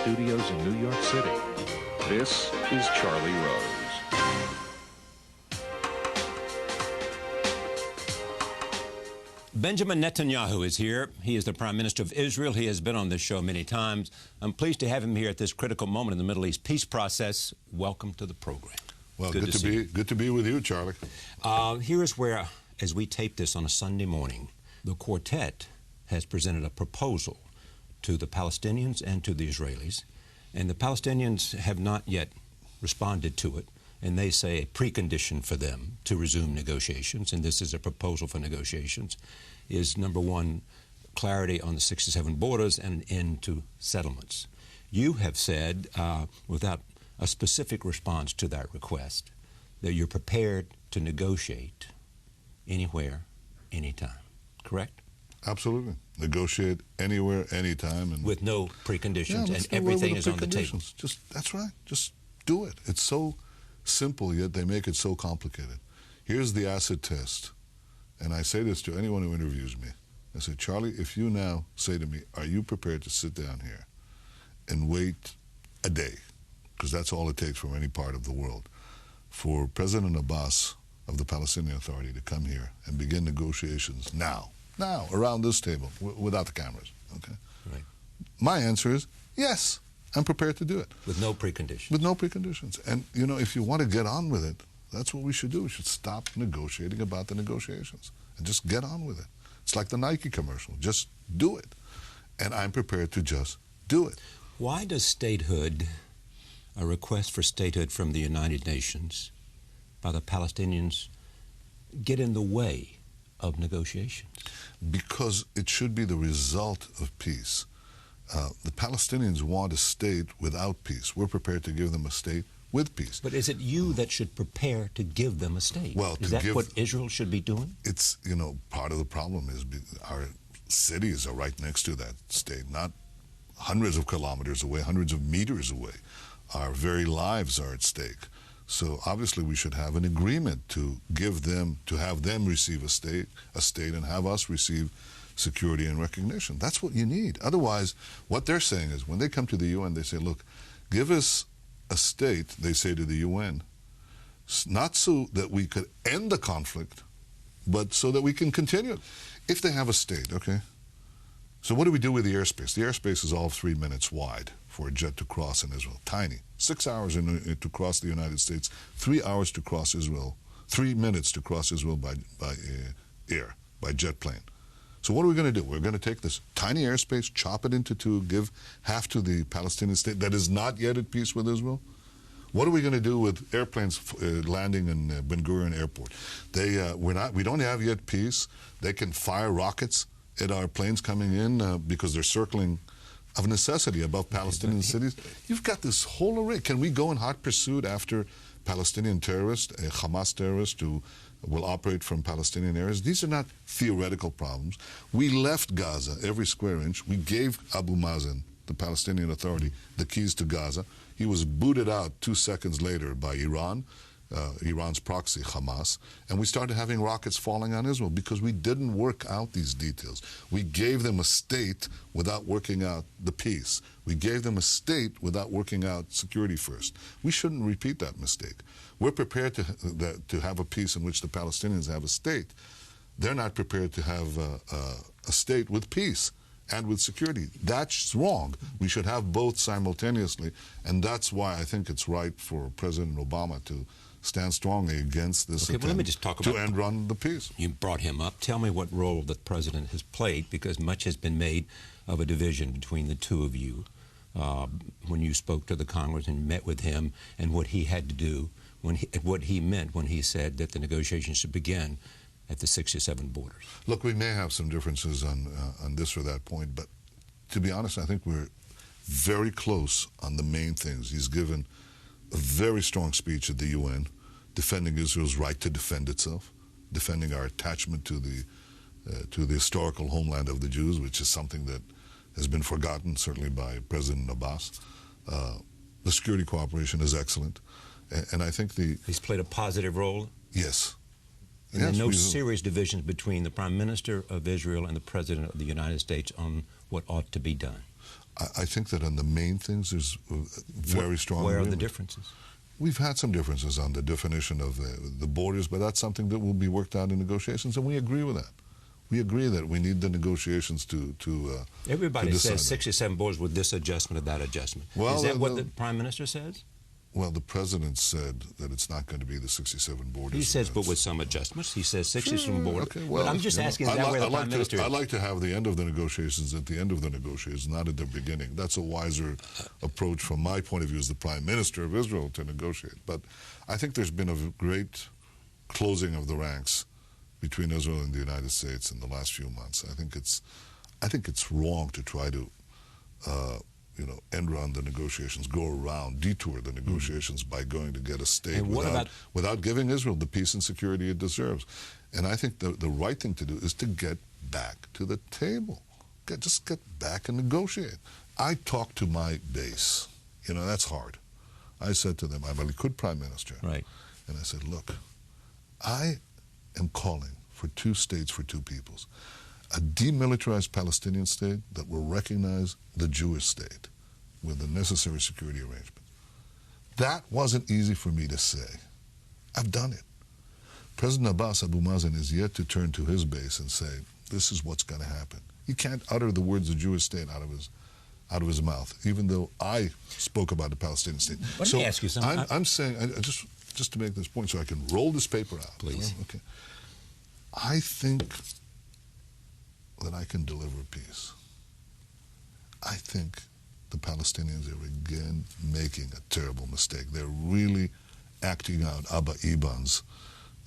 studios in New York City. This is Charlie Rose. Benjamin Netanyahu is here. He is the Prime Minister of Israel. He has been on this show many times. I'm pleased to have him here at this critical moment in the Middle East peace process. Welcome to the program. Well, good to be with you, Charlie. Here is where, as we tape this on a Sunday morning, the quartet has presented a proposal to the Palestinians and to the Israelis, and the Palestinians have not yet responded to it, and they say a precondition for them to resume negotiations, and this is a proposal for negotiations, is number one, clarity on the 67 borders and an end to settlements. You have said, without a specific response to that request, that you're prepared to negotiate anywhere, anytime, correct? Absolutely. Negotiate anywhere, anytime. And with no preconditions, and everything is on the table. That's right. Just do it. It's so simple, yet they make it so complicated. Here's the acid test. And I say this to anyone who interviews me. I say, Charlie, if you now say to me, are you prepared to sit down here and wait a day, because that's all it takes from any part of the world, for President Abbas of the Palestinian Authority to come here and begin negotiations now, around this table, without the cameras, okay? Right. My answer is yes, I'm prepared to do it. With no preconditions. With no preconditions. And, you know, if you want to get on with it, that's what we should do. We should stop negotiating about the negotiations and just get on with it. It's like the Nike commercial. Just do it. And I'm prepared to just do it. Why does statehood, a request for statehood from the United Nations by the Palestinians, get in the way of negotiations? Because it should be the result of peace. The Palestinians want a state without peace. We're prepared to give them a state with peace. But is it you that should prepare to give them a state? Well, is that what Israel should be doing? It's, you know, part of the problem is our cities are right next to that state, not hundreds of kilometers away, hundreds of meters away. Our very lives are at stake. So obviously we should have an agreement to give them, to have them receive a state, and have us receive security and recognition. That's what you need. Otherwise, what they're saying is, when they come to the UN, they say, look, give us a state, they say to the UN, not so that we could end the conflict, but so that we can continue it. If they have a state, okay? So what do we do with the airspace? The airspace is all 3 minutes wide for a jet to cross in Israel. Tiny. 6 hours to cross the United States, 3 hours to cross Israel, 3 minutes to cross Israel by air, by jet plane. So what are we going to do? We're going to take this tiny airspace, chop it into two, give half to the Palestinian state that is not yet at peace with Israel? What are we going to do with airplanes landing in Ben Gurion Airport? We don't have yet peace. They can fire rockets at our planes coming in because they're circling of necessity above Palestinian cities. You've got this whole array. Can we go in hot pursuit after Palestinian terrorists, Hamas terrorists who will operate from Palestinian areas? These are not theoretical problems. We left Gaza every square inch. We gave Abu Mazen, the Palestinian Authority, the keys to Gaza. He was booted out 2 seconds later by Iran, Iran's proxy, Hamas, and we started having rockets falling on Israel because we didn't work out these details. We gave them a state without working out the peace. We gave them a state without working out security first. We shouldn't repeat that mistake. We're prepared to have a peace in which the Palestinians have a state. They're not prepared to have a state with peace and with security. That's wrong. We should have both simultaneously, and that's why I think it's right for President Obama to stand strongly against this attempt let me just talk about to end run the peace. You brought him up. Tell me what role the president has played, because much has been made of a division between the two of you when you spoke to the Congress and met with him, and what he had to do, what he meant when he said that the negotiations should begin at the 67 borders. Look, we may have some differences on this or that point, but to be honest, I think we're very close on the main things. He's given a very strong speech at the UN, defending Israel's right to defend itself, defending our attachment to the historical homeland of the Jews, which is something that has been forgotten, certainly by President Abbas. The security cooperation is excellent, and I think he's played a positive role. Yes. And there are no serious divisions between the Prime Minister of Israel and the President of the United States on what ought to be done. I think that on the main things, there's very strong Where are agreement. the differences? We've had some differences on the definition of the borders, but that's something that will be worked out in negotiations, and we agree with that. We agree that we need the negotiations to Everybody to says decide. 67 borders with this adjustment or that adjustment. Well, is that what the Prime Minister says? Well, the President said that it's not going to be the 67 borders. He says, but with some adjustments. He says 67 borders. Okay, well, but I'm just asking, is that where the Prime Minister is? I like to have the end of the negotiations at the end of the negotiations, not at the beginning. That's a wiser approach from my point of view as the Prime Minister of Israel to negotiate. But I think there's been a great closing of the ranks between Israel and the United States in the last few months. I think it's wrong to try to end run the negotiations, go around, detour the negotiations by going to get a state without giving Israel the peace and security it deserves. And I think the right thing to do is to get back to the table. Just get back and negotiate. I talked to my base. That's hard. I said to them, I'm a Likud Prime Minister. Right. And I said, look, I am calling for two states for two peoples. A demilitarized Palestinian state that will recognize the Jewish state with the necessary security arrangements. That wasn't easy for me to say. I've done it. President Abbas Abu Mazen is yet to turn to his base and say, this is what's going to happen. He can't utter the words of Jewish state out of his mouth, even though I spoke about the Palestinian state. Let me ask you something. I'm saying, just to make this point so I can roll this paper out. Please. Okay. I think that I can deliver peace. I think the Palestinians are again making a terrible mistake. They're really acting out Abba Eban's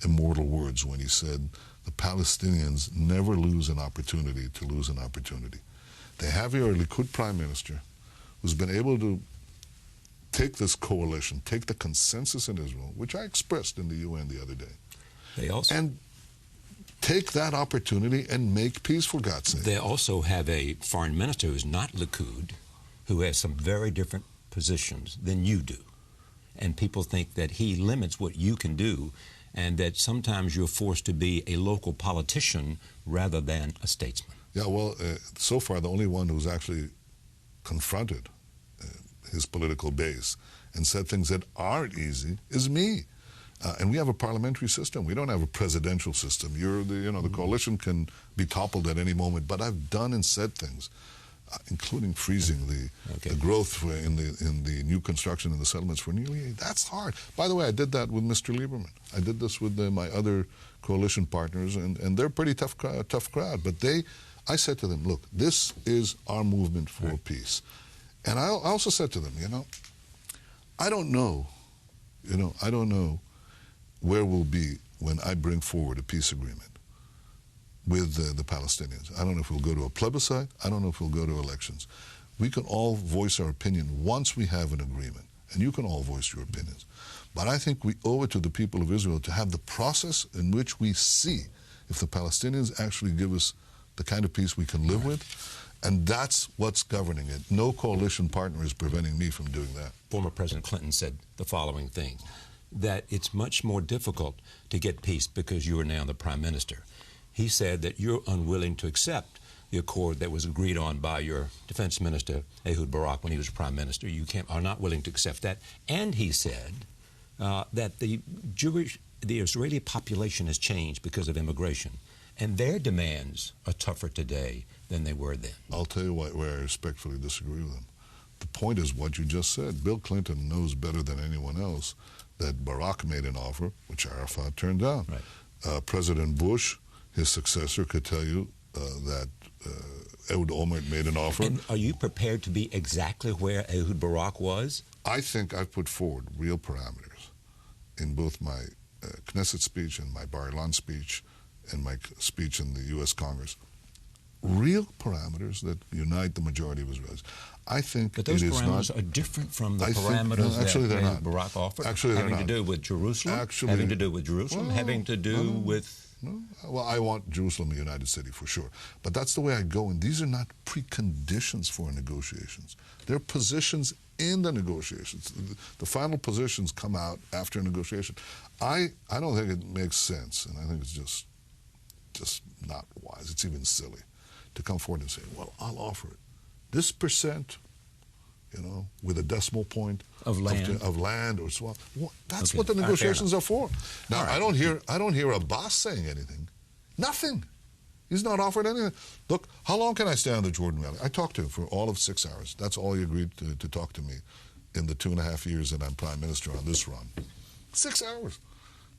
immortal words when he said, the Palestinians never lose an opportunity to lose an opportunity. They have here a Likud Prime Minister who's been able to take this coalition, take the consensus in Israel, which I expressed in the UN the other day, and take that opportunity and make peace, for God's sake. They also have a foreign minister who's not Likud, who has some very different positions than you do. And people think that he limits what you can do, and that sometimes you're forced to be a local politician rather than a statesman. Yeah, well, so far the only one who's actually confronted his political base and said things that aren't easy is me. And we have a parliamentary system. We don't have a presidential system. The coalition can be toppled at any moment. But I've done and said things, including freezing the growth in the new construction in the settlements for nearly. That's hard. By the way, I did that with Mr. Lieberman. I did this with my other coalition partners, and they're a pretty tough crowd. But I said to them, look, this is our movement for peace. And I also said to them, I don't know where we'll be when I bring forward a peace agreement with the Palestinians. I don't know if we'll go to a plebiscite. I don't know if we'll go to elections. We can all voice our opinion once we have an agreement, and you can all voice your opinions. But I think we owe it to the people of Israel to have the process in which we see if the Palestinians actually give us the kind of peace we can live with, and that's what's governing it. No coalition partner is preventing me from doing that. Former President Clinton said the following thing, that it's much more difficult to get peace because you are now the Prime Minister. He said that you're unwilling to accept the accord that was agreed on by your Defense Minister, Ehud Barak, when he was Prime Minister. You are not willing to accept that. And he said that the Israeli population has changed because of immigration, and their demands are tougher today than they were then. I'll tell you where I respectfully disagree with him. The point is what you just said. Bill Clinton knows better than anyone else that Barak made an offer, which Arafat turned down. Right. President Bush, his successor, could tell you that Ehud Olmert made an offer. And are you prepared to be exactly where Ehud Barak was? I think I've put forward real parameters in both my Knesset speech and my Bar Ilan speech and my speech in the U.S. Congress. Real parameters that unite the majority of Israelis. I think but those it is parameters not, are different from the parameters that Barak offered. Actually, having to do with Jerusalem. Having to do with Jerusalem. Having to do with. No. Well, I want Jerusalem a united city for sure, but that's the way I go. And these are not preconditions for negotiations. They're positions in the negotiations. The final positions come out after a negotiation. I don't think it makes sense, and I think it's just not wise. It's even silly to come forward and say, well, I'll offer it. this percent, you know, with a decimal point of land or swamp. That's okay. what the negotiations are for. Now, right. I don't hear Abbas saying anything. Nothing. He's not offered anything. Look, how long can I stay on the Jordan Valley? I talked to him for all of 6 hours. That's all he agreed to talk to me in the 2.5 years that I'm prime minister on this run. 6 hours.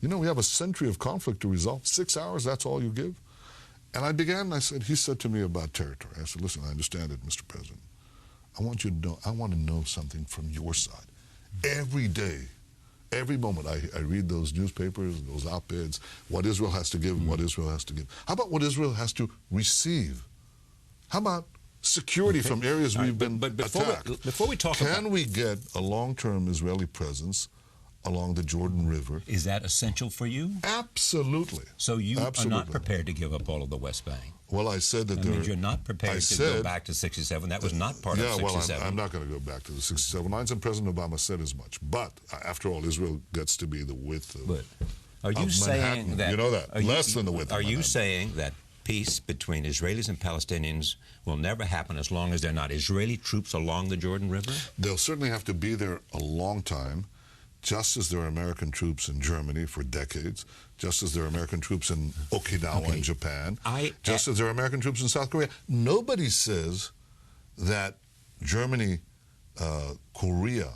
You know, we have a century of conflict to resolve. 6 hours, that's all you give? And I began, and I said, he said to me about territory. I said, listen, I understand it, Mr. President. I want you to know, I want to know something from your side. Every day, every moment, I read those newspapers, those op-eds, what Israel has to give, what Israel has to give. How about what Israel has to receive? How about security from areas we've been attacked? Before we talk about... Can we get a long-term Israeli presence along the Jordan River? Is that essential for you? Absolutely. So you are not prepared to give up all of the West Bank? Well, I said that you're not prepared to go back to 67. That was not part of 67. Well, I'm not going to go back to the 67 lines, and President Obama said as much. But after all, Israel gets to be the width of are you saying that? You know that. Less than the width of Manhattan. Are you saying that peace between Israelis and Palestinians will never happen as long as there are not Israeli troops along the Jordan River? They'll certainly have to be there a long time, just as there are American troops in Germany for decades, just as there are American troops in Okinawa in Japan, just as there are American troops in South Korea. Nobody says that Germany, Korea,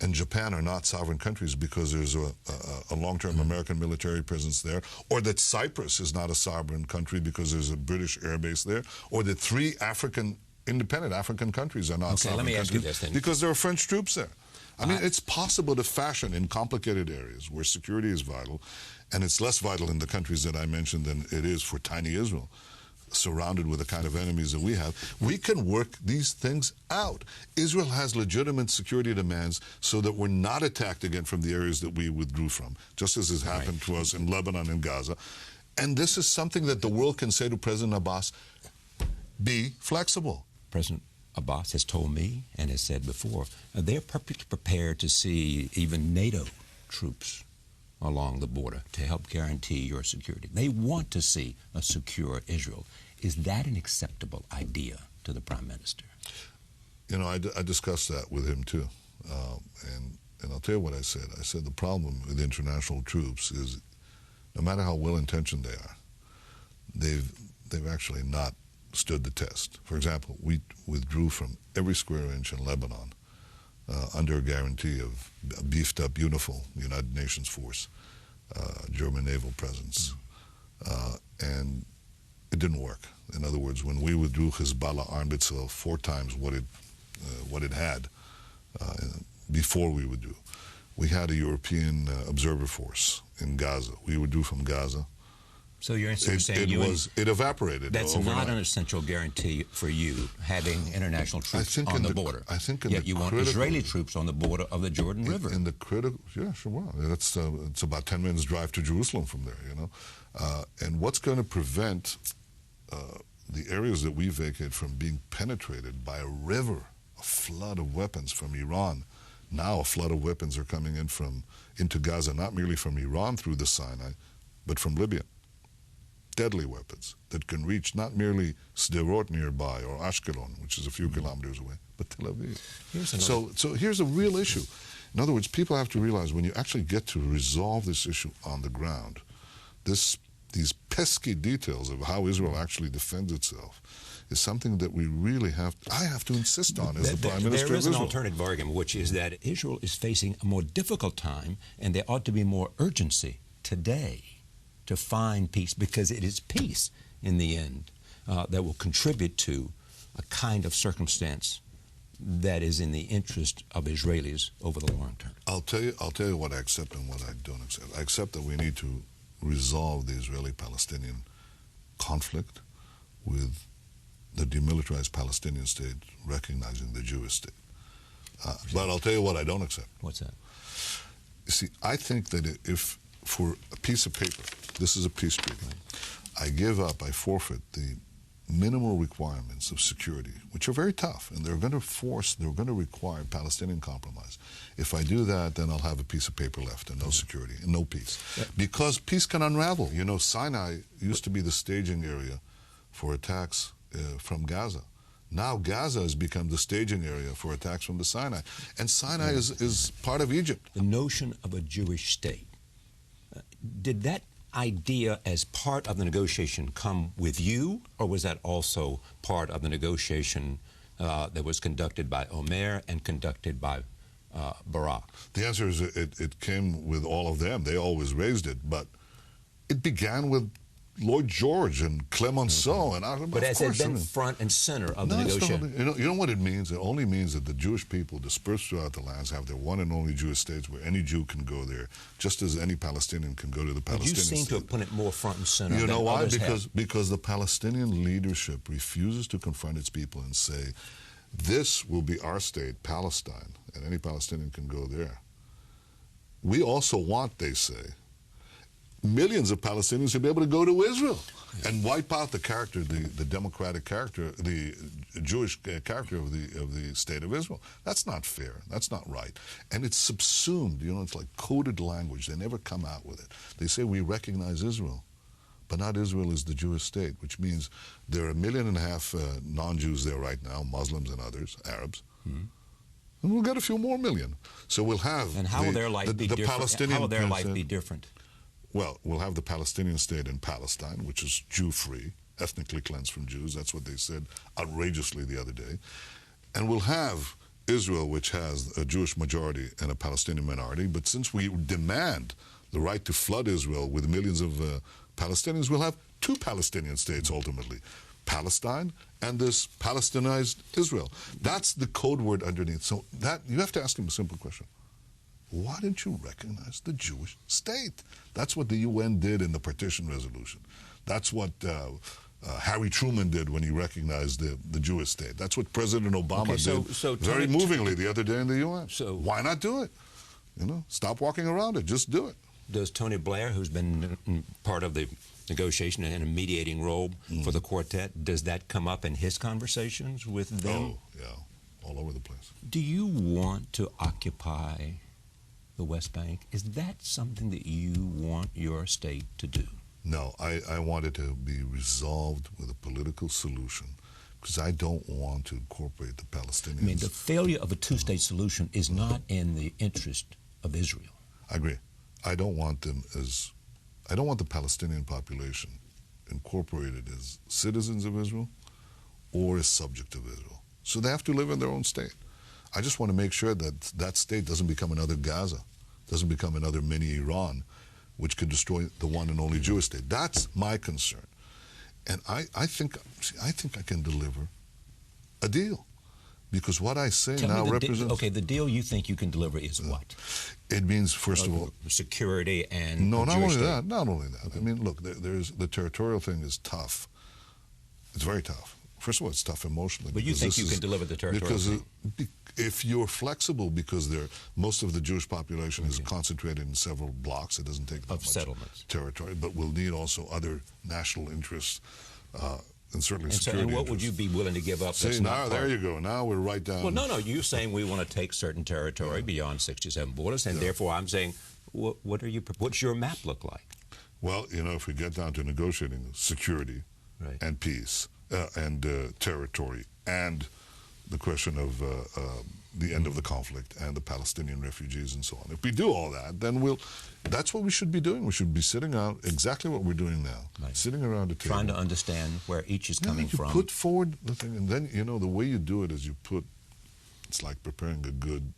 and Japan are not sovereign countries because there's a long-term American military presence there, or that Cyprus is not a sovereign country because there's a British air base there, or that 3 independent African countries are not sovereign countries ask you this, then. because there are French troops there. I mean, it's possible to fashion in complicated areas where security is vital, and it's less vital in the countries that I mentioned than it is for tiny Israel, surrounded with the kind of enemies that we have. We can work these things out. Israel has legitimate security demands so that we're not attacked again from the areas that we withdrew from, just as has happened to us in Lebanon and Gaza. And this is something that the world can say to President Abbas, be flexible. President Abbas has told me and has said before, they're perfectly prepared to see even NATO troops along the border to help guarantee your security. They want to see a secure Israel. Is that an acceptable idea to the Prime Minister? You know, I discussed that with him too. And I'll tell you what I said. I said the problem with international troops is no matter how well-intentioned they are, they've actually not stood the test. For example, we withdrew from every square inch in Lebanon under a guarantee of a beefed-up, beautiful United Nations force, German naval presence. And it didn't work. In other words, when we withdrew, Hezbollah armed itself 4 times what it had before we withdrew. We had a European observer force in Gaza. We withdrew from Gaza. So you're saying it evaporated. That's overnight. not an essential guarantee for you having international troops on the border. I think yet you want Israeli troops on the border of the Jordan River. In the critical, yeah, sure. Well, that's it's about 10 minutes drive to Jerusalem from there. You know, and what's going to prevent the areas that we vacate from being penetrated by a river, a flood of weapons from Iran? Now a flood of weapons are coming into Gaza, not merely from Iran through the Sinai, but from Libya. Deadly weapons that can reach not merely Sderot nearby or Ashkelon, which is a few kilometers away, but Tel Aviv. So here's a real issue. In other words, people have to realize when you actually get to resolve this issue on the ground, these pesky details of how Israel actually defends itself is something that we really I have to insist on as the Prime Minister of Israel. There is an alternative argument, which is that Israel is facing a more difficult time, and there ought to be more urgency today to find peace, because it is peace in the end that will contribute to a kind of circumstance that is in the interest of Israelis over the long term. I'll tell you what I accept and what I don't accept. I accept that we need to resolve the Israeli-Palestinian conflict with the demilitarized Palestinian state recognizing the Jewish state. But I'll tell you what I don't accept. What's that? You see, I think that if for a piece of paper, this is a peace treaty, I give up, I forfeit the minimal requirements of security, which are very tough, and they're going to require Palestinian compromise. If I do that, then I'll have a piece of paper left and no security and no peace. Because peace can unravel. You know, Sinai used to be the staging area for attacks from Gaza. Now Gaza has become the staging area for attacks from the Sinai. And Sinai is part of Egypt. The notion of a Jewish state, did that idea as part of the negotiation come with you, or was that also part of the negotiation that was conducted by Omer and conducted by Barak? The answer is it came with all of them. They always raised it, but it began with Lloyd George and Clemenceau, and but has it been front and center of the negotiation? You know what it means? It only means that the Jewish people dispersed throughout the lands have their one and only Jewish states where any Jew can go there, just as any Palestinian can go to the Palestinian state. But you seem to have put it more front and center. You know why? Because the Palestinian leadership refuses to confront its people and say, this will be our state, Palestine, and any Palestinian can go there. We also want, they say, millions of Palestinians to be able to go to Israel and wipe out the character, the democratic character, the Jewish character of the state of Israel. That's not fair. That's not right. And it's subsumed. You know, it's like coded language. They never come out with it. They say we recognize Israel, but not Israel is the Jewish state, which means there are 1.5 million non-Jews there right now, Muslims and others, Arabs. Mm-hmm. And we'll get a few more million. So we'll have and how will their life be different? Palestinian. How will their life be different? Well, we'll have the Palestinian state in Palestine, which is Jew-free, ethnically cleansed from Jews. That's what they said outrageously the other day. And we'll have Israel, which has a Jewish majority and a Palestinian minority. But since we demand the right to flood Israel with millions of Palestinians, we'll have 2 Palestinian states ultimately, Palestine and this Palestinized Israel. That's the code word underneath. So that you have to ask him a simple question. Why didn't you recognize the Jewish state? That's what the UN did in the partition resolution. That's what Harry Truman did when he recognized the Jewish state. That's what President Obama did very movingly the other day in the UN. So why not do it? You know, stop walking around it. Just do it. Does Tony Blair, who's been part of the negotiation and a mediating role for the quartet, does that come up in his conversations with them? Oh, yeah, all over the place. Do you want to occupy the West Bank? Is that something that you want your state to do? No, I want it to be resolved with a political solution because I don't want to incorporate the Palestinians. I mean, the failure of a two-state solution is not in the interest of Israel. I agree. I don't want the Palestinian population incorporated as citizens of Israel or as subject of Israel. So they have to live in their own state. I just want to make sure that that state doesn't become another Gaza, doesn't become another mini Iran, which could destroy the one and only Jewish state. That's my concern. And I think I can deliver a deal. Because what I say now represents... Okay, the deal you think you can deliver is what? It means, first of all... security and... No, not only that. Not only that. Okay. I mean, look, there's the territorial thing is tough. It's very tough. First of all, it's tough emotionally. But you think you can deliver the territorial thing? If you're flexible, because most of the Jewish population is concentrated in several blocks, it doesn't take that much settlements. Territory, but we'll need also other national interests, and certainly security and what interests. would you be willing to give up? See, now there you go. Now we're right down. Well, no, you're saying we want to take certain territory beyond 67 borders, and therefore I'm saying, what's your map look like? Well, you know, if we get down to negotiating security and peace and territory and the question of the end of the conflict and the Palestinian refugees and so on. If we do all that, then that's what we should be doing. We should be sitting out exactly what we're doing now, sitting around the table. Trying to understand where each is coming from. You put forward the thing, and then, you know, the way you do it is it's like preparing a good,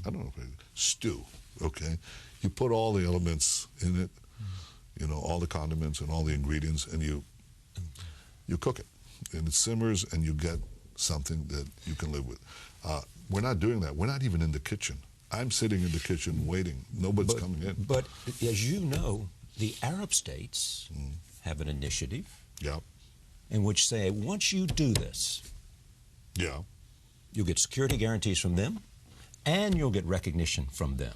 I don't know, stew, okay? You put all the elements in it, you know, all the condiments and all the ingredients, and you cook it. And it simmers, and you get something that you can live with. We're not doing that. We're not even in the kitchen. I'm sitting in the kitchen waiting. Nobody's coming in. But as you know, the Arab states have an initiative in which say, once you do this, you'll get security guarantees from them, and you'll get recognition from them.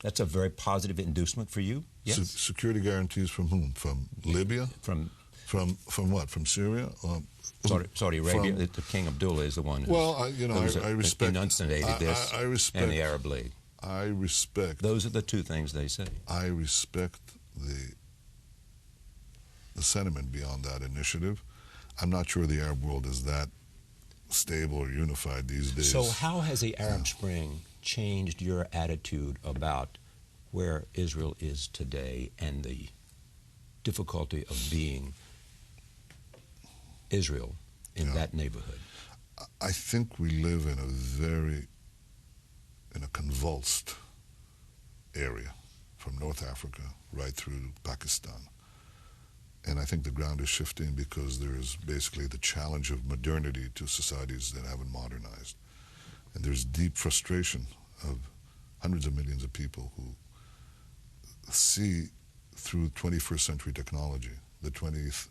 That's a very positive inducement for you? Yes? Security guarantees from whom? From Libya? From what? From Syria? Saudi Arabia. The King Abdullah is the one who I respect, enunciated this, I respect, and the Arab League. I respect. Those are the two things they say. I respect the sentiment beyond that initiative. I'm not sure the Arab world is that stable or unified these days. So how has the Arab Spring changed your attitude about where Israel is today and the difficulty of being Israel in that neighborhood? I think we live in a convulsed area from North Africa right through Pakistan. And I think the ground is shifting because there is basically the challenge of modernity to societies that haven't modernized. And there's deep frustration of hundreds of millions of people who see through 21st century technology the 20th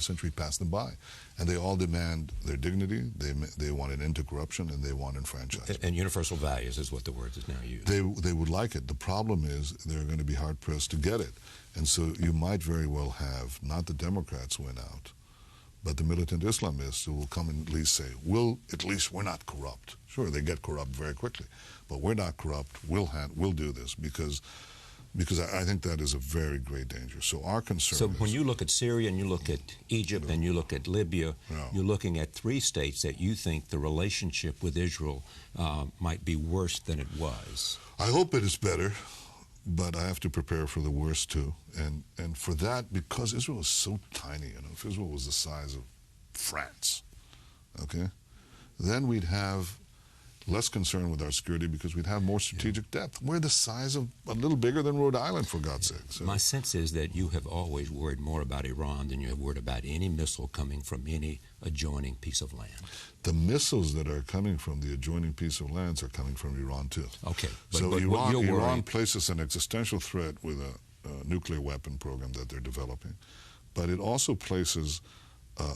century passed them by, and they all demand their dignity. They want an end to corruption, and they want enfranchisement. And universal values is what the word is now used. They would like it. The problem is they're going to be hard pressed to get it, and so you might very well have not the Democrats win out, but the militant Islamists who will come and at least say, we're not corrupt. Sure, they get corrupt very quickly, but we're not corrupt. We'll do this because I think that is a very great danger. So our concern So when you look at Syria and you look at Egypt and you look at Libya, you're looking at three states that you think the relationship with Israel might be worse than it was. I hope it is better, but I have to prepare for the worst too. And for that, because Israel is so tiny, if Israel was the size of France, okay, then we'd have less concern with our security because we'd have more strategic depth. We're the size of a little bigger than Rhode Island, for God's sake. So. My sense is that you have always worried more about Iran than you have worried about any missile coming from any adjoining piece of land. The missiles that are coming from the adjoining piece of lands are coming from Iran, too. Okay. So Iran places an existential threat with a nuclear weapon program that they're developing, but it also places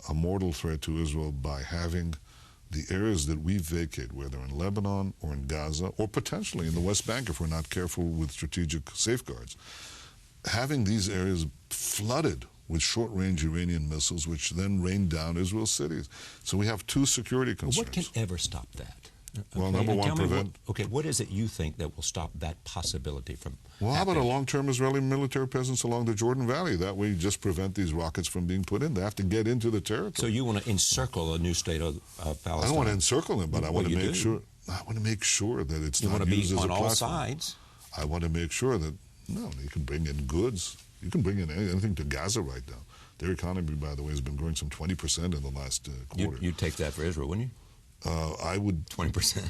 a mortal threat to Israel by having the areas that we vacate, whether in Lebanon or in Gaza, or potentially in the West Bank if we're not careful with strategic safeguards, having these areas flooded with short-range Iranian missiles, which then rain down Israel's cities. So we have two security concerns. Well, what can ever stop that? Well, number one, prevent... what is it you think that will stop that possibility from Well, how happening? about a long-term Israeli military presence along the Jordan Valley? That way you just prevent these rockets from being put in. They have to get into the territory. So you want to encircle a new state of Palestine? I don't want to encircle them, but I want to make sure. I want to make sure that it's not used as a platform. You want to be on all sides. I want to make sure that you can bring in goods. You can bring in anything to Gaza right now. Their economy, by the way, has been growing some 20% in the last quarter. You'd take that for Israel, wouldn't you? I would. 20%.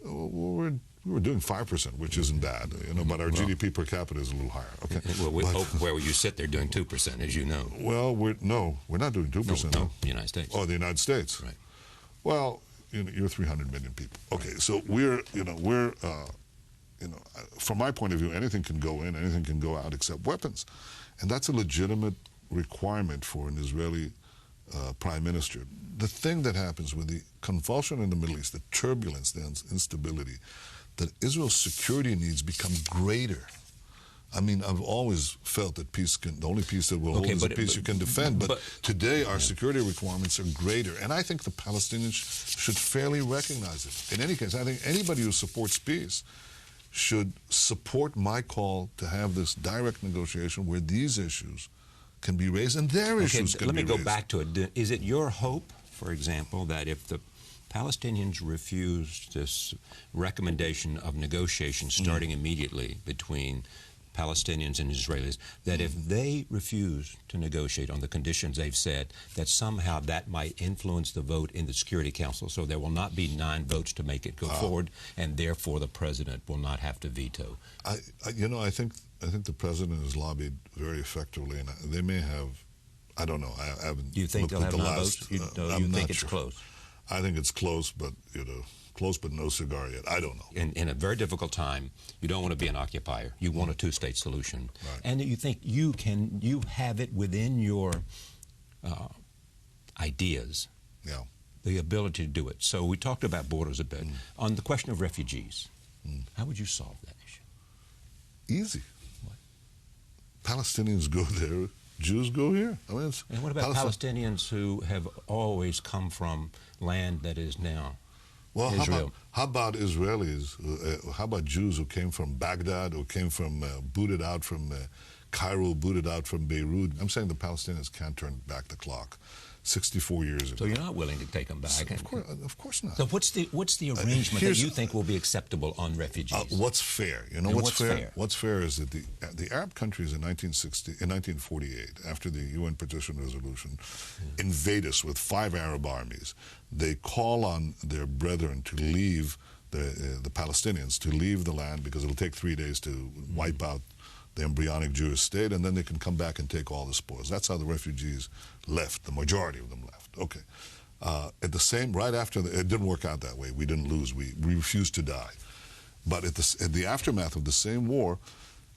We were doing 5%, which isn't bad, but our GDP per capita is a little higher. Okay. Well, where you sit there doing 2%, as you know. Well, we're not doing 2%. No, the United States. Oh, the United States. Right. Well, you're 300 million people. Okay, so we're from my point of view, anything can go in, anything can go out except weapons, and that's a legitimate requirement for an Israeli prime minister. The thing that happens with the convulsion in the Middle East, the turbulence, the instability, that Israel's security needs become greater. I mean, I've always felt that the only peace that will hold is a peace you can defend. But today, our security requirements are greater. And I think the Palestinians should fairly recognize it. In any case, I think anybody who supports peace should support my call to have this direct negotiation where these issues can be raised and their issues can be raised. Let me go back to it. Is it your hope, for example, that if the Palestinians refuse this recommendation of negotiations starting immediately between Palestinians and Israelis, that if they refuse to negotiate on the conditions they've set, that somehow that might influence the vote in the Security Council, so there will not be 9 votes to make it go forward, and therefore the president will not have to veto? I think the president has lobbied very effectively, and they may have. I don't know. I haven't. You think they'll have 9 votes? You think it's close? I think it's close, but close but no cigar yet. I don't know. In a very difficult time, you don't want to be an occupier. You want a 2-state solution, right. And you think you have it within your ideas. Yeah. The ability to do it. So we talked about borders a bit. On the question of refugees, how would you solve that issue? Easy. What? Palestinians go there. Jews go here. I mean, and what about Palestinians who have always come from land that is now Israel? How about Israelis? How about Jews who came from Baghdad, who came from booted out from Cairo booted out from Beirut. I'm saying the Palestinians can't turn back the clock. 64 years ago. So you're not willing to take them back? Of course not. So what's the arrangement that you think will be acceptable on refugees? What's fair? You know and what's fair? What's fair is that the Arab countries in 1948, after the UN Partition Resolution, invade us with 5 Arab armies. They call on their brethren to leave the Palestinians to leave the land because it'll take 3 days to wipe out the embryonic Jewish state, and then they can come back and take all the spoils. That's how the refugees left. The majority of them left. Okay. Right after, it didn't work out that way. We didn't lose. We refused to die. But at the aftermath of the same war,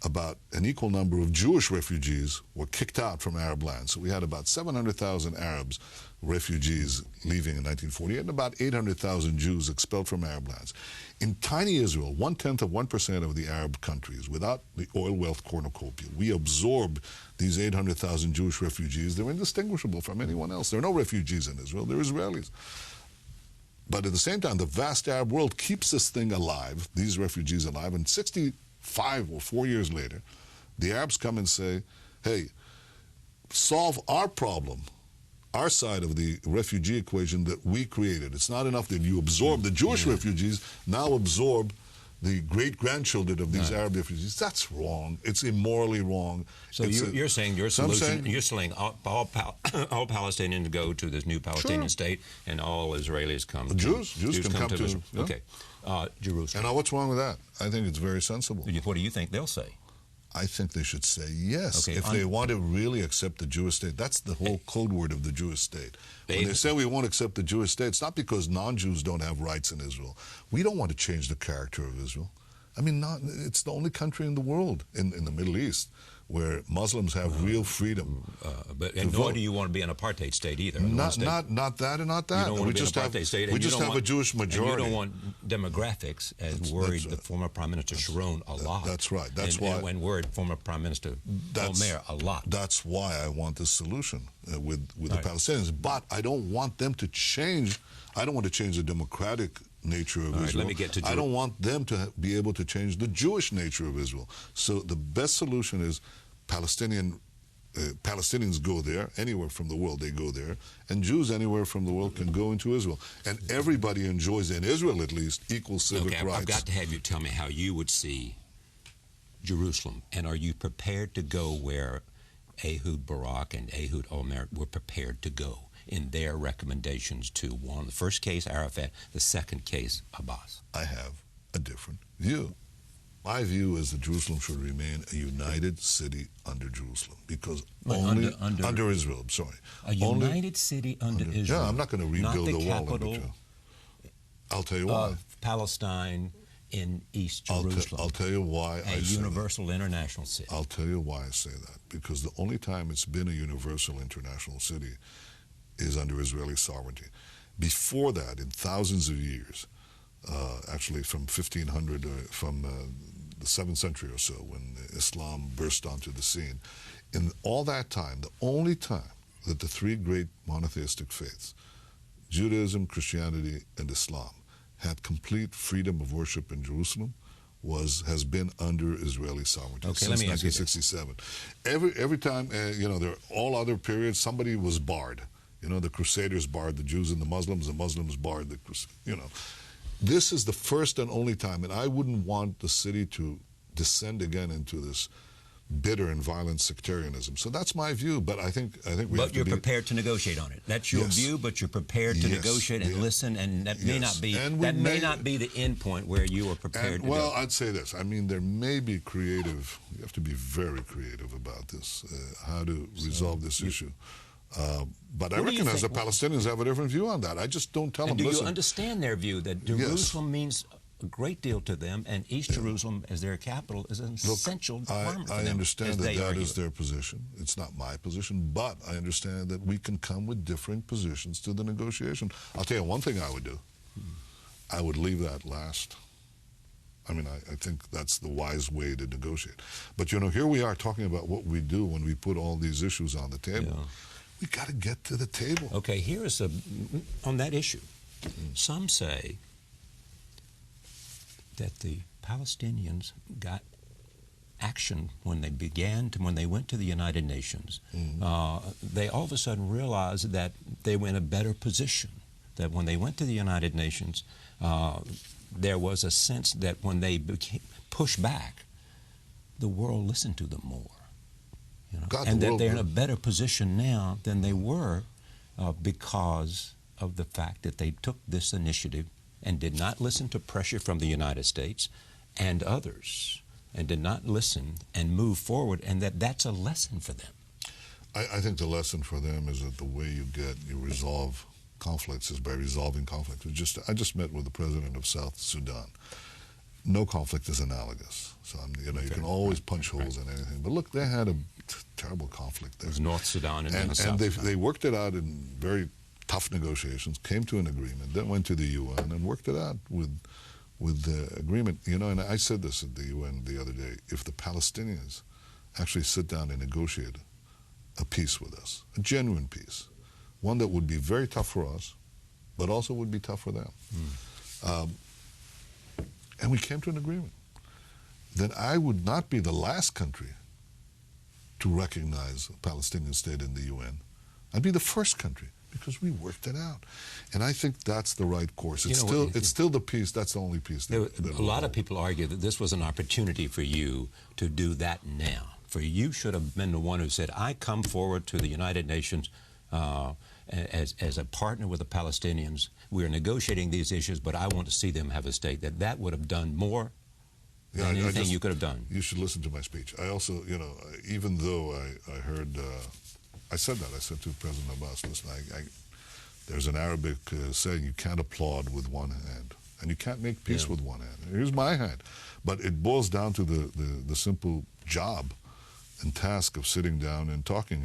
about an equal number of Jewish refugees were kicked out from Arab lands. So we had about 700,000 Arabs refugees leaving in 1948 and about 800,000 Jews expelled from Arab lands. In tiny Israel, 0.1% of the Arab countries, without the oil wealth cornucopia, we absorb these 800,000 Jewish refugees. They're indistinguishable from anyone else. There are no refugees in Israel. They're Israelis. But at the same time, the vast Arab world keeps this thing alive, these refugees alive, and 65 or 4 years later, the Arabs come and say, hey, solve our problem, our side of the refugee equation that we created. It's not enough that you absorb the Jewish refugees, now absorb the great-grandchildren of these Arab refugees. That's wrong. It's immorally wrong. So you're saying your solution, you're saying all Palestinians go to this new Palestinian state and all Israelis come. Jews can come to Israel. Yeah. Okay. Jerusalem. And now what's wrong with that? I think it's very sensible. What do you think they'll say? I think they should say yes. Okay, if they want to really accept the Jewish state, that's the whole code word of the Jewish state. When they say we won't accept the Jewish state, it's not because non-Jews don't have rights in Israel. We don't want to change the character of Israel. I mean, it's the only country in the world, in the Middle East, where Muslims have real freedom. And nor do you want to be an apartheid state either. Not that and not that. You don't want to be an apartheid state. We just have a Jewish majority. And you don't want demographics, as worried the former Prime Minister Sharon a lot. That's right. That's why. And worried former Prime Minister Omer a lot. That's why I want this solution with the Palestinians. But I don't want them to change. I don't want to change the democratic nature of Israel. Let me get to I don't want them to be able to change the Jewish nature of Israel. So the best solution is Palestinians go there, anywhere from the world they go there, and Jews anywhere from the world can go into Israel. And everybody enjoys, in Israel at least, equal civic rights. I've got to have you tell me how you would see Jerusalem, and are you prepared to go where Ehud Barak and Ehud Olmert were prepared to go in their recommendations to one, the first case Arafat, the second case Abbas? I have a different view. My view is that Jerusalem should remain a united city under Jerusalem, because under Israel. I'm sorry, a united city under Israel. Yeah, I'm not going to rebuild the wall. Capital I'll tell you why. Palestine in East Jerusalem. I'll tell you why I say universal international city. I'll tell you why I say that. Because the only time it's been a universal international city is under Israeli sovereignty. Before that, in thousands of years, actually from 1500, from the 7th century or so, when Islam burst onto the scene, in all that time, the only time that the 3 great monotheistic faiths, Judaism, Christianity, and Islam, had complete freedom of worship in Jerusalem has been under Israeli sovereignty since 1967. Every time, there are all other periods, somebody was barred. The Crusaders barred the Jews and the Muslims barred the Crusaders, This is the first and only time, and I wouldn't want the city to descend again into this bitter and violent sectarianism. So that's my view, but I think we have to be... But you're prepared to negotiate on it. That's your view, but you're prepared to negotiate and listen, and that may not be the end point where you are prepared to Well, I'd say this. I mean, there may be creative... You have to be very creative about this, how to resolve this issue. But I recognize the Palestinians have a different view on that. I just don't tell them, listen... Do you understand their view that Jerusalem means a great deal to them, and East Jerusalem as their capital is an essential requirement for them? I understand that is their position. It's not my position, but I understand that we can come with different positions to the negotiation. I'll tell you one thing I would do. I would leave that last. I mean, I think that's the wise way to negotiate. But, here we are talking about what we do when we put all these issues on the table. Yeah. We got to get to the table. Okay, on that issue. Some say that the Palestinians got action when they went to the United Nations. They all of a sudden realized that they were in a better position. That when they went to the United Nations, there was a sense that when they pushed back, the world listened to them more. You know? And that they're in a better position now than they were because of the fact that they took this initiative and did not listen to pressure from the United States and others, and did not listen and move forward, and that's a lesson for them. I think the lesson for them is that the way you resolve conflicts is by resolving conflicts. I just met with the president of South Sudan. No conflict is analogous. So you can always punch holes in anything. But look, they had a terrible conflict there. It was North Sudan and and South Sudan. They worked it out in very tough negotiations, came to an agreement, then went to the UN and worked it out with the agreement. And I said this at the UN the other day, if the Palestinians actually sit down and negotiate a peace with us, a genuine peace, one that would be very tough for us, but also would be tough for them, and we came to an agreement, then I would not be the last country to recognize a Palestinian state in the UN. I'd be the first country, because we worked it out. And I think that's the right course. It's still the peace. That's the only peace. A lot of people argue that this was an opportunity for you to do that now. For you should have been the one who said, I come forward to the United Nations as a partner with the Palestinians. We're negotiating these issues, but I want to see them have a state. That would have done more than anything you could have done. You should listen to my speech. I also, even though I heard... I said that. I said to President Abbas, listen, there's an Arabic saying, you can't applaud with one hand, and you can't make peace with one hand. Here's my hand. But it boils down to the simple job and task of sitting down and talking.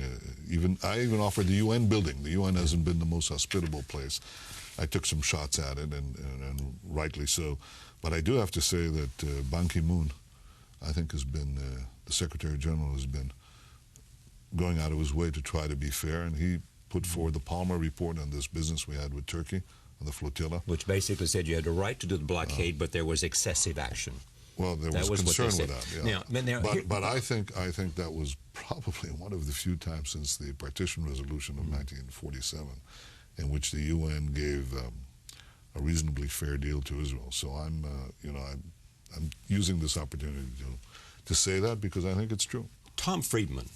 I even offered the UN building. The UN hasn't been the most hospitable place. I took some shots at it, and rightly so. But I do have to say that Ban Ki-moon, I think, has been, the Secretary General has been going out of his way to try to be fair, and he put forward the Palmer report on this business we had with Turkey on the flotilla. Which basically said you had the right to do the blockade, but there was excessive action. Well, there was concern with that, yeah. But I think that was probably one of the few times since the partition resolution of 1947 in which the UN gave a reasonably fair deal to Israel. So I'm using this opportunity to say that because I think it's true. Tom Friedman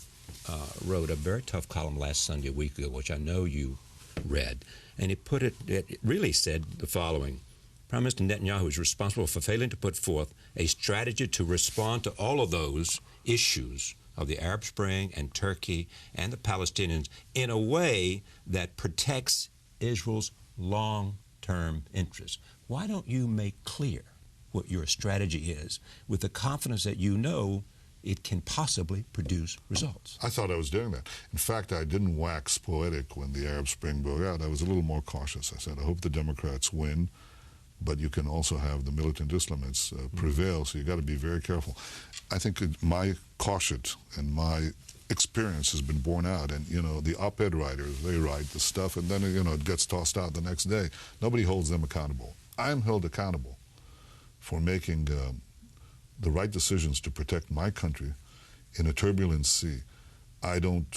wrote a very tough column last Sunday, a week ago, which I know you read, and it really said the following: Prime Minister Netanyahu is responsible for failing to put forth a strategy to respond to all of those issues of the Arab Spring and Turkey and the Palestinians in a way that protects Israel's long-term interests. Why don't you make clear what your strategy is with the confidence that you know it can possibly produce results? I thought I was doing that. In fact, I didn't wax poetic when the Arab Spring broke out. I was a little more cautious. I said, I hope the Democrats win, but you can also have the militant Islamists prevail, so you got to be very careful. I think my caution and my experience has been borne out, and the op-ed writers, they write the stuff, and then it gets tossed out the next day. Nobody holds them accountable. I'm held accountable for making the right decisions to protect my country in a turbulent sea. I don't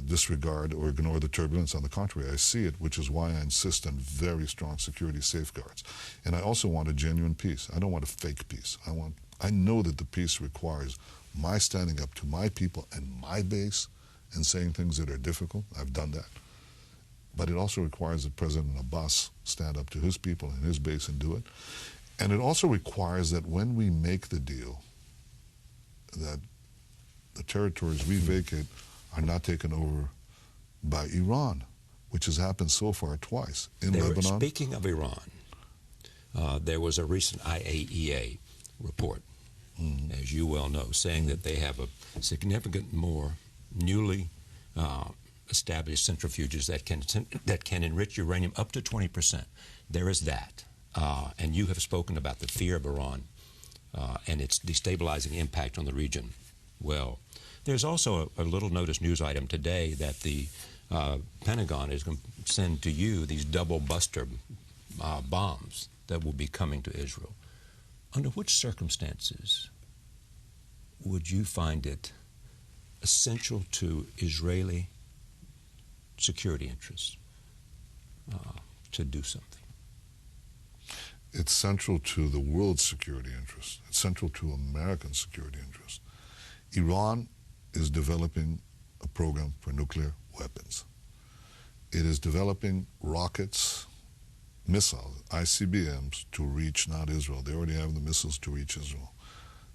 disregard or ignore the turbulence. On the contrary, I see it, which is why I insist on very strong security safeguards. And I also want a genuine peace. I don't want a fake peace. I know that the peace requires my standing up to my people and my base and saying things that are difficult. I've done that. But it also requires that President Abbas stand up to his people and his base and do it. And it also requires that when we make the deal, that the territories we vacate are not taken over by Iran, which has happened so far twice in Lebanon. Speaking of Iran, there was a recent IAEA report, as you well know, saying that they have a significant more newly established centrifuges that can enrich uranium up to 20%. There is that. And you have spoken about the fear of Iran and its destabilizing impact on the region. Well, there's also a little notice news item today that the Pentagon is going to send to you these double buster bombs that will be coming to Israel. Under which circumstances would you find it essential to Israeli security interests to do something? It's central to the world's security interests. It's central to American security interests. Iran is developing a program for nuclear weapons. It is developing rockets, missiles, ICBMs to reach not Israel. They already have the missiles to reach Israel.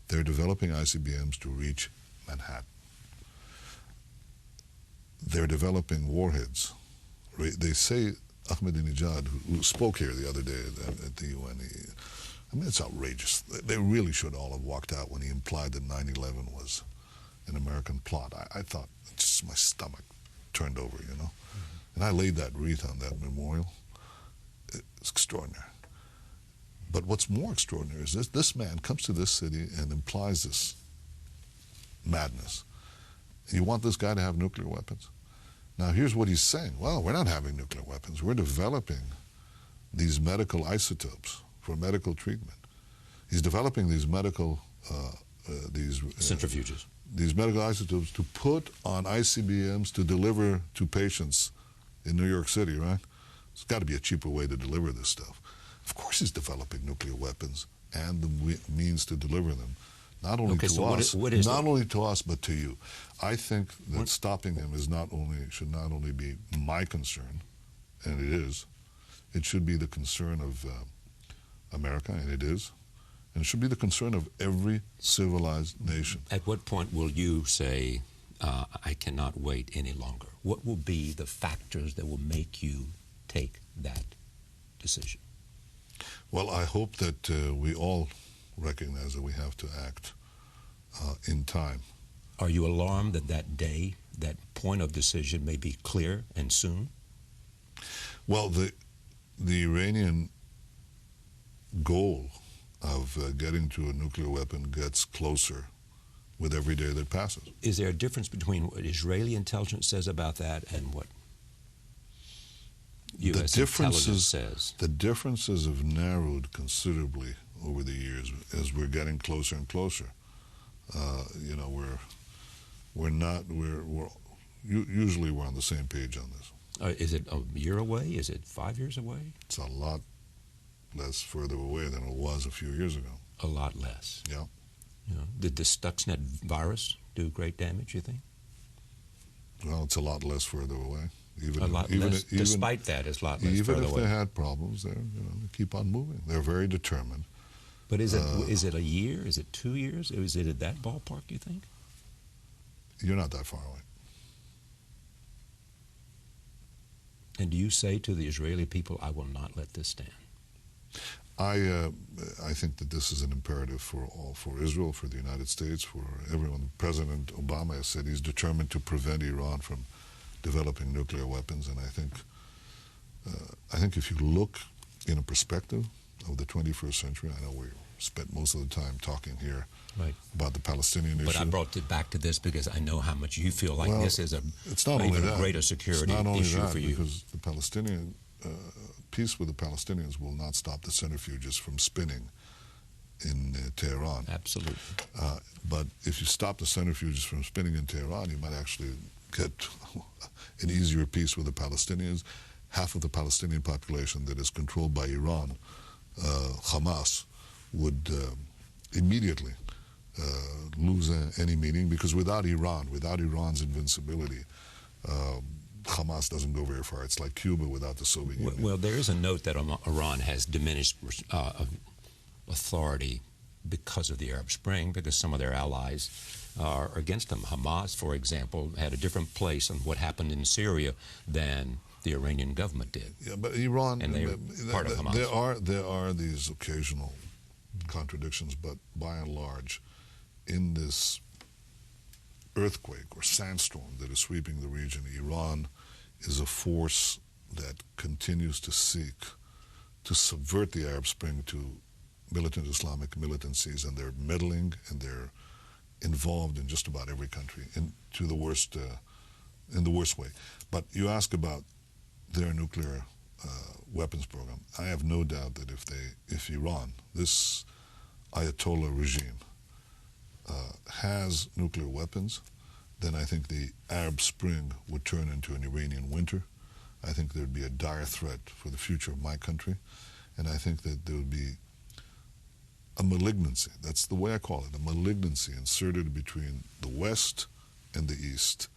They're developing ICBMs to reach Manhattan. They're developing warheads. They say Ahmadinejad, who spoke here the other day at the UN, I mean, it's outrageous. They really should all have walked out when he implied that 9/11 was an American plot. I thought, just my stomach turned over, you know. Mm-hmm. And I laid that wreath on that memorial. It's extraordinary. But what's more extraordinary is this man comes to this city and implies this madness. You want this guy to have nuclear weapons? Now, here's what he's saying. Well, we're not having nuclear weapons. We're developing these medical isotopes for medical treatment. He's developing these medical centrifuges. These medical isotopes to put on ICBMs to deliver to patients in New York City, right? There's got to be a cheaper way to deliver this stuff. Of course he's developing nuclear weapons and the means to deliver them. Not only to us, not only to us, but to you. I think that stopping him should not only be my concern, and it is. It should be the concern of America, and it is. And it should be the concern of every civilized nation. At what point will you say, I cannot wait any longer? What will be the factors that will make you take that decision? Well, I hope that we all recognize that we have to act in time. Are you alarmed that that day, that point of decision may be clear and soon? Well, the Iranian goal of getting to a nuclear weapon gets closer with every day that passes. Is there a difference between what Israeli intelligence says about that and what U.S. intelligence says? The differences have narrowed considerably over the years as we're getting closer and closer. You know, usually we're on the same page on this. Is it a year away? Is it 5 years away? It's a lot less further away than it was a few years ago. A lot less. Yeah. You know, did the Stuxnet virus do great damage, you think? Well, it's a lot less further away. Despite that, it's a lot less further away. Even if they had problems, they keep on moving. They're very determined. But is it a year? Is it 2 years? Is it at that ballpark, you think? You're not that far away. And do you say to the Israeli people, I will not let this stand? I think that this is an imperative for Israel, for the United States, for everyone. President Obama has said he's determined to prevent Iran from developing nuclear weapons, and I think if you look in a perspective of the 21st century, I know we spent most of the time talking here about the Palestinian issue. But I brought it back to this because I know how much you feel like this is a greater security issue for you. Because the Palestinian peace with the Palestinians will not stop the centrifuges from spinning in Tehran. Absolutely. But if you stop the centrifuges from spinning in Tehran, you might actually get an easier peace with the Palestinians. Half of the Palestinian population that is controlled by Iran, Hamas, would immediately lose any meaning, because without Iran, without Iran's invincibility, Hamas doesn't go very far. It's like Cuba without the Soviet Union. Well, there is a note that Iran has diminished authority because of the Arab Spring, because some of their allies are against them. Hamas, for example, had a different place on what happened in Syria than the Iranian government did. Yeah, but Iran, and they're part of Hamas. There are these occasional contradictions, but by and large, in this earthquake or sandstorm that is sweeping the region, Iran is a force that continues to seek to subvert the Arab Spring to militant Islamic militancies, and they're meddling and they're involved in just about every country in the worst way. But you ask about their nuclear weapons program. I have no doubt that if Iran, this Ayatollah regime, has nuclear weapons, then I think the Arab Spring would turn into an Iranian winter. I think there would be a dire threat for the future of my country, and I think that there would be a malignancy, that's the way I call it, a malignancy inserted between the West and the East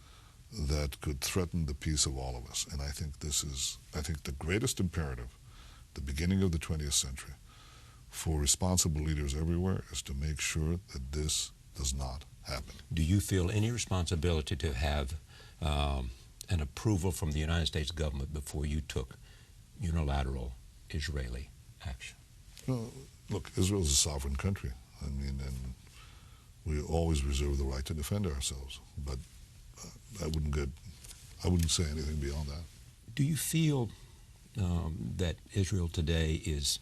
that could threaten the peace of all of us. And I think this is, the greatest imperative, the beginning of the 20th century, for responsible leaders everywhere is to make sure that this does not happen. Do you feel any responsibility to have an approval from the United States government before you took unilateral Israeli action? No, look, Israel is a sovereign country. I mean, and we always reserve the right to defend ourselves. But I wouldn't say anything beyond that. Do you feel that Israel today is,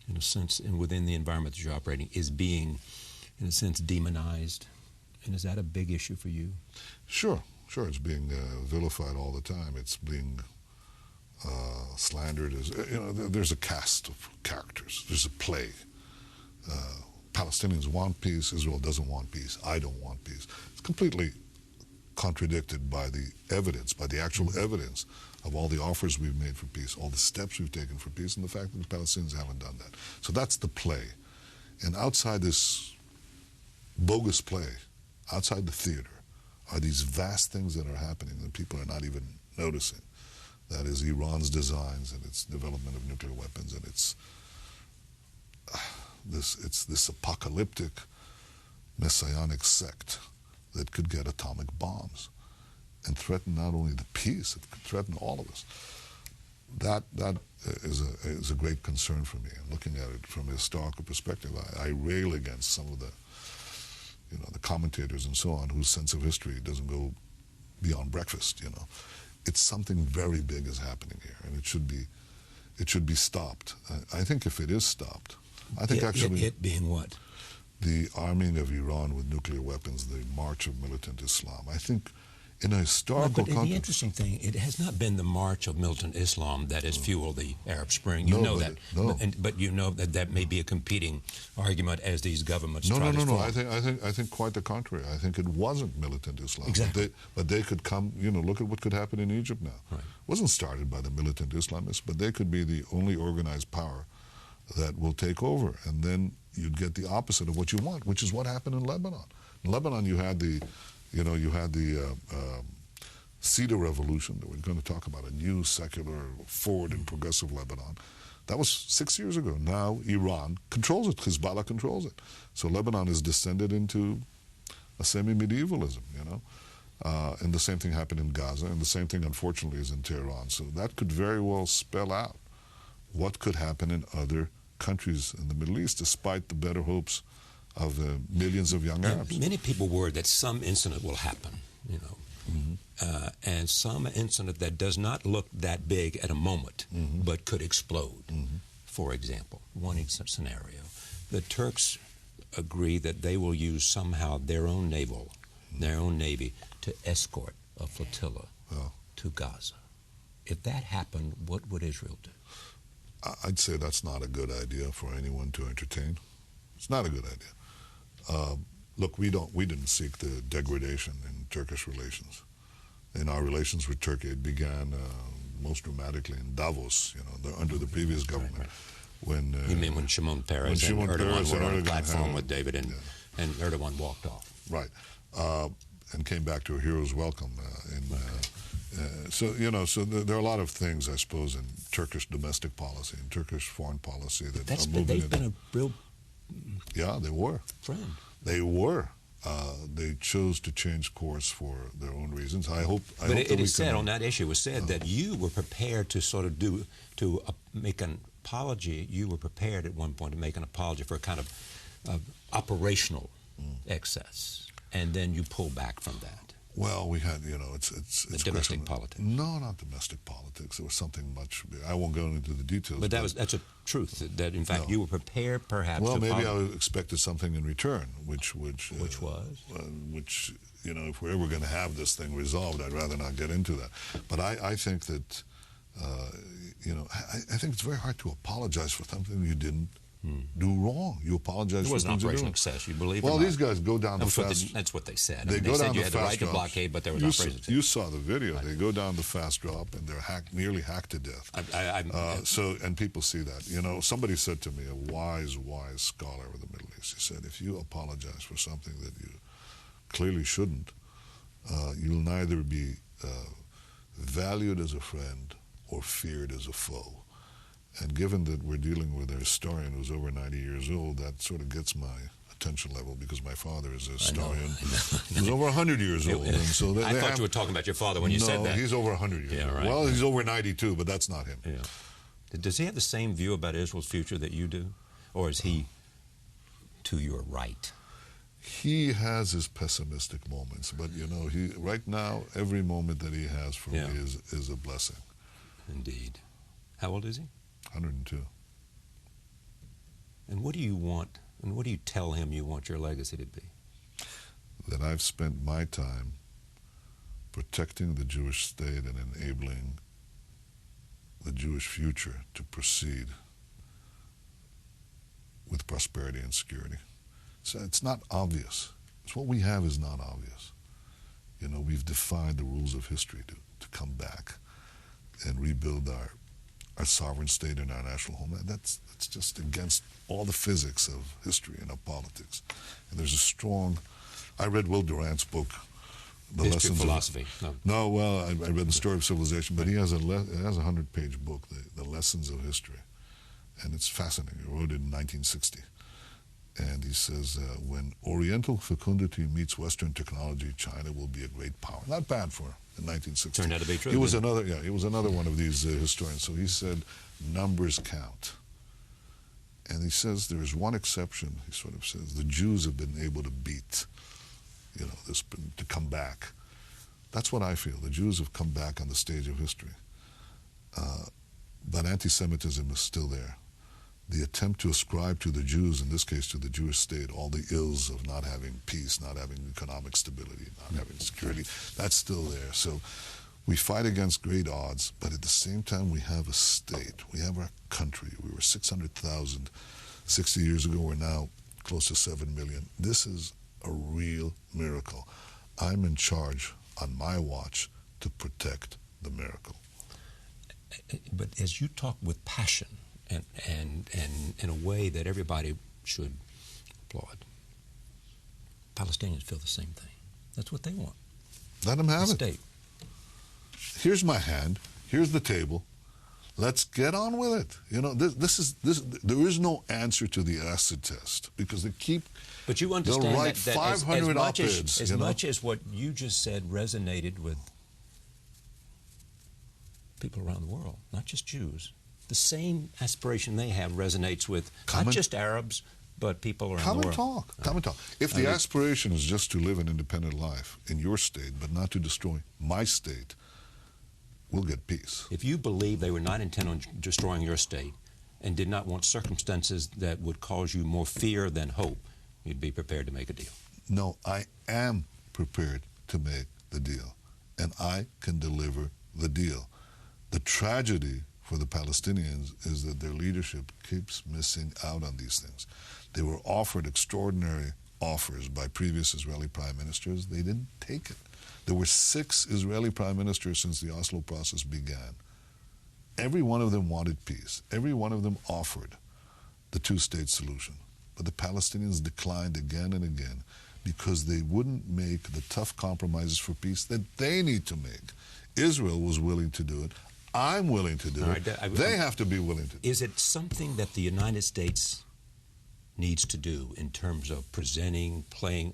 in a sense, and within the environment that you're operating, is being, in a sense, demonized? And is that a big issue for you? Sure. It's being vilified all the time. It's being slandered as, there's a cast of characters. There's a play. Palestinians want peace. Israel doesn't want peace. I don't want peace. It's completely contradicted by the evidence, by the actual evidence of all the offers we've made for peace, all the steps we've taken for peace, and the fact that the Palestinians haven't done that. So that's the play. And outside this bogus play, outside the theater, are these vast things that are happening that people are not even noticing. That is Iran's designs and its development of nuclear weapons, and it's this apocalyptic messianic sect that could get atomic bombs and threaten not only the peace, it could threaten all of us. That is a great concern for me. And looking at it from a historical perspective, I rail against some of the commentators and so on whose sense of history doesn't go beyond breakfast. It's something very big is happening here, and it should be stopped. I think if it is stopped, I think it being what? The arming of Iran with nuclear weapons, the march of militant Islam. I think in a historical context. The interesting thing, it has not been the march of militant Islam that has fueled the Arab Spring. You know that. No. But you know that may be a competing argument as these governments try to form. No. I think quite the contrary. I think it wasn't militant Islam. Exactly. But they could come, look at what could happen in Egypt now. Right. It wasn't started by the militant Islamists, but they could be the only organized power that will take over. And then you'd get the opposite of what you want, which is what happened in Lebanon. In Lebanon, you had the Cedar Revolution. We're going to talk about a new, secular, forward and progressive Lebanon. That was 6 years ago. Now Iran controls it. Hezbollah controls it. So Lebanon has descended into a semi-medievalism, and the same thing happened in Gaza, and the same thing, unfortunately, is in Tehran. So that could very well spell out what could happen in other countries in the Middle East, despite the better hopes of millions of young Arabs. Many people worry that some incident will happen, and some incident that does not look that big at a moment, but could explode. For example, one scenario, the Turks agree that they will use somehow their own navy to escort a flotilla to Gaza. If that happened, what would Israel do? I'd say that's not a good idea for anyone to entertain. It's not a good idea. Look, we didn't seek the degradation in Turkish relations. In our relations with Turkey, it began most dramatically in Davos, under the previous government. Right. When you mean when Shimon Peres and Erdogan were on a platform with David and Erdogan walked off? Right, and came back to a hero's welcome. So there are a lot of things, I suppose, in Turkish domestic policy and Turkish foreign policy that are moving. They've been a real. Yeah, they were. Friend. They were. They chose to change course for their own reasons. But it is said on that issue, it was said that you were prepared to sort of make an apology. You were prepared at one point to make an apology for a kind of operational excess, and then you pull back from that. Well, we had, it's domestic politics. No, not domestic politics. It was something much bigger. I won't go into the details. But that's a truth. That in fact you were prepared, perhaps. Well, maybe I expected something in return, which was, if we're ever going to have this thing resolved, I'd rather not get into that. But I think that, I think it's very hard to apologize for something you didn't do wrong. You apologize It for was an things you do. operational success, you believe Well, it or these not? guys go down the fast. That's what they said. They go said down you the had the fast right to drops. blockade, but there was operational success. You saw the video. They go down the fast drop, and they're nearly hacked to death. And people see that. You know, somebody said to me, a wise scholar of the Middle East, he said, if you apologize for something that you clearly shouldn't, you'll neither be valued as a friend or feared as a foe. And given that we're dealing with a historian who's over 90 years old, that sort of gets my attention level, because my father is a historian who's over 100 years old. And so I thought you were talking about your father when you said that. No, he's over 100 years old. Right. Well, he's over 92, but that's not him. Yeah. Does he have the same view about Israel's future that you do? Or is he to your right? He has his pessimistic moments, but you know, right now, every moment that he has for me is a blessing. Indeed. How old is he? 102. And what do you want, and what do you tell him you want your legacy to be? That I've spent my time protecting the Jewish state and enabling the Jewish future to proceed with prosperity and security. So it's not obvious. It's what we have is not obvious. You know, we've defied the rules of history to come back and rebuild our sovereign state and our national homeland. That's just against all the physics of history and of politics. And there's a strong... I read Will Durant's book, The History Lessons of Philosophy. No, well, I read The Story of Civilization, but he has a 100-page book, The Lessons of History. And it's fascinating. He wrote it in 1960. And he says, when Oriental fecundity meets Western technology, China will be a great power. Not bad for him in 1960. Turned out to be true. He was another one of these historians. So he said, numbers count. And he says there is one exception. He sort of says the Jews have been able to beat, you know, to come back. That's what I feel. The Jews have come back on the stage of history. But anti-Semitism is still there. The attempt to ascribe to the Jews, in this case to the Jewish state, all the ills of not having peace, not having economic stability, not having security, that's still there. So we fight against great odds, but at the same time we have a state. We have our country. We were 600,000 60 years ago. We're now close to 7 million. This is a real miracle. I'm in charge on my watch to protect the miracle. But as you talk with passion, and in a way that everybody should applaud, Palestinians feel the same thing. That's what they want. Let them have it. State. Here's my hand. Here's the table. Let's get on with it. You know, there is no answer to the acid test, because they keep. But you understand write that 500 op-eds. As much as what you just said resonated with people around the world, not just Jews. The same aspiration they have resonates with not just Arabs, but people around the world. Come and talk. If the aspiration is just to live an independent life in your state, but not to destroy my state, we'll get peace. If you believe they were not intent on destroying your state and did not want circumstances that would cause you more fear than hope, you'd be prepared to make a deal. No, I am prepared to make the deal, and I can deliver the deal. The tragedy for the Palestinians is that their leadership keeps missing out on these things. They were offered extraordinary offers by previous Israeli prime ministers. They didn't take it. There were 6 Israeli prime ministers since the Oslo process began. Every one of them wanted peace. Every one of them offered the two-state solution. But the Palestinians declined again and again because they wouldn't make the tough compromises for peace that they need to make. Israel was willing to do it. I'm willing to do it. They have to be willing to do it. Is it something that the United States needs to do in terms of playing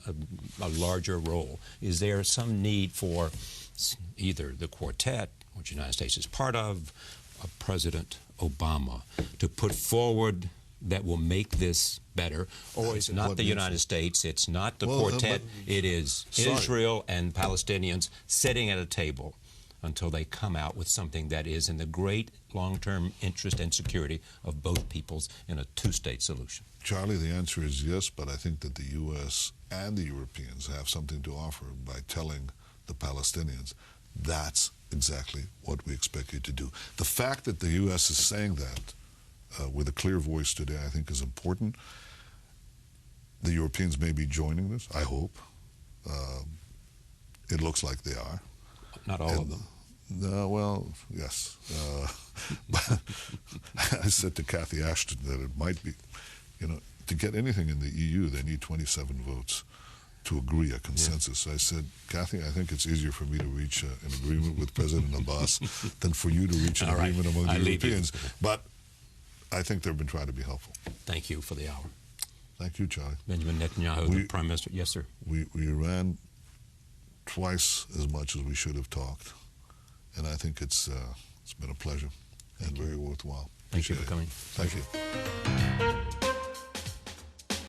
a larger role? Is there some need for either the quartet, which the United States is part of, President Obama, to put forward that will make this better? Or it's not the United States, it's not the quartet, it is Israel and Palestinians sitting at a table until they come out with something that is in the great long-term interest and security of both peoples in a two-state solution? Charlie, the answer is yes, but I think that the U.S. and the Europeans have something to offer by telling the Palestinians, that's exactly what we expect you to do. The fact that the U.S. is saying that with a clear voice today, I think is important. The Europeans may be joining this, I hope. It looks like they are. Not all of them. Well, yes. But I said to Cathy Ashton that it might be, to get anything in the EU, they need 27 votes to agree, a consensus. So I said, Cathy, I think it's easier for me to reach an agreement with President Abbas than for you to reach an agreement among the Europeans. But I think they've been trying to be helpful. Thank you for the hour. Thank you, Charlie. Benjamin Netanyahu, the Prime Minister. Yes, sir. We ran twice as much as we should have talked, and I think it's been a pleasure and very worthwhile. Thank you for coming. Thank you.